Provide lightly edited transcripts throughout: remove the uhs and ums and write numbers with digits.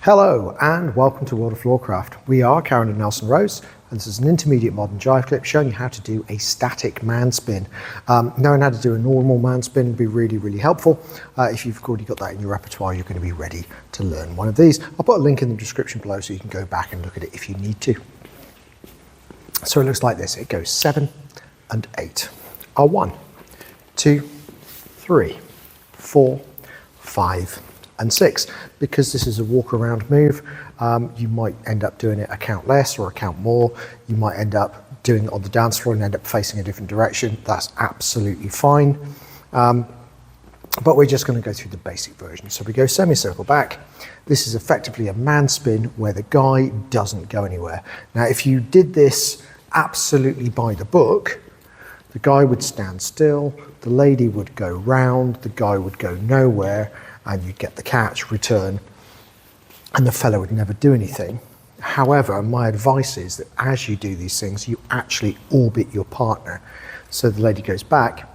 Hello and welcome to World of Floorcraft. We are Karen and Nelson Rose, and this is an intermediate modern jive clip showing you how to do a static man spin. Knowing how to do a normal man spin would be really helpful. If you've already got that in your repertoire, you're going to be ready to learn one of these. I'll put a link in the description below so you can go back and look at it if you need to. So it looks like this. It goes 7 and 8 are 1, 2, 3, 4, 5, and 6. Because this is a walk around move, you might end up doing it a count less or a count more. You might end up doing it on the dance floor and end up facing a different direction. That's absolutely fine. But we're just going to go through the basic version. So we go semicircle back. This is effectively a man spin where the guy doesn't go anywhere. Now, if you did this absolutely by the book, the guy would stand still, the lady would go round, the guy would go nowhere, and you'd get the catch, return, and the fellow would never do anything. However, my advice is that as you do these things, you actually orbit your partner. So the lady goes back.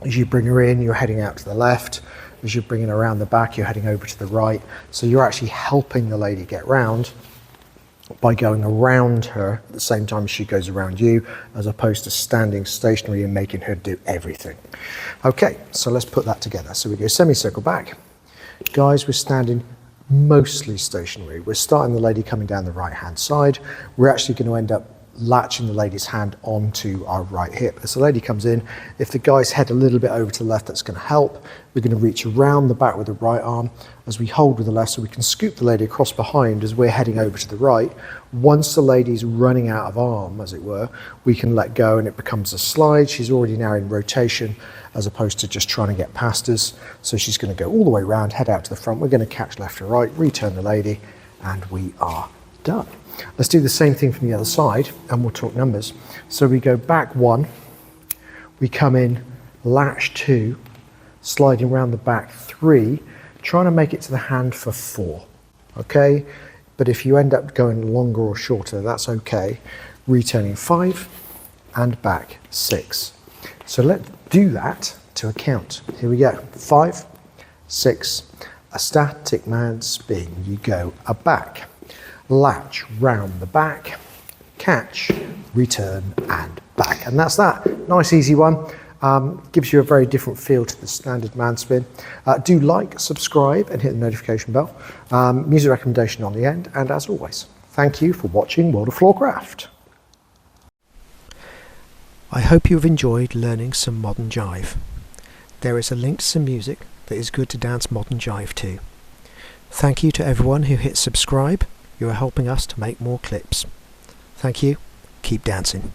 As you bring her in, you're heading out to the left. As you're bringing her around the back, you're heading over to the right. So you're actually helping the lady get round by going around her at the same time as she goes around you, as opposed to standing stationary and making her do everything. Okay, so let's put that together. So we go semicircle back. Guys, we're standing mostly stationary. We're starting the lady coming down the right hand side. We're actually going to end up latching the lady's hand onto our right hip. As the lady comes in, if the guy's head a little bit over to the left, that's going to help. We're going to reach around the back with the right arm as we hold with the left, so we can scoop the lady across behind as we're heading over to the right. Once the lady's running out of arm, as it were, we can let go and it becomes a slide. She's already now in rotation as opposed to just trying to get past us. So she's going to go all the way around, head out to the front. We're going to catch left to right, return the lady, and we are done. Let's do the same thing from the other side and we'll talk numbers. So we go back 1, we come in, latch 2, sliding around the back 3, trying to make it to the hand for 4, okay? But if you end up going longer or shorter, that's okay. Returning 5 and back 6. So let's do that to a count. Here we go, 5, 6, a static man spin. You go a back, latch round the back, catch, return and back. And that's that. Nice easy one. Gives you a very different feel to the standard man spin. Do like, subscribe and hit the notification bell. Music recommendation on the end. And as always, thank you for watching World of Floorcraft. I hope you've enjoyed learning some modern jive. There is a link to some music that is good to dance modern jive to. Thank you to everyone who hit subscribe. You are helping us to make more clips. Thank you. Keep dancing.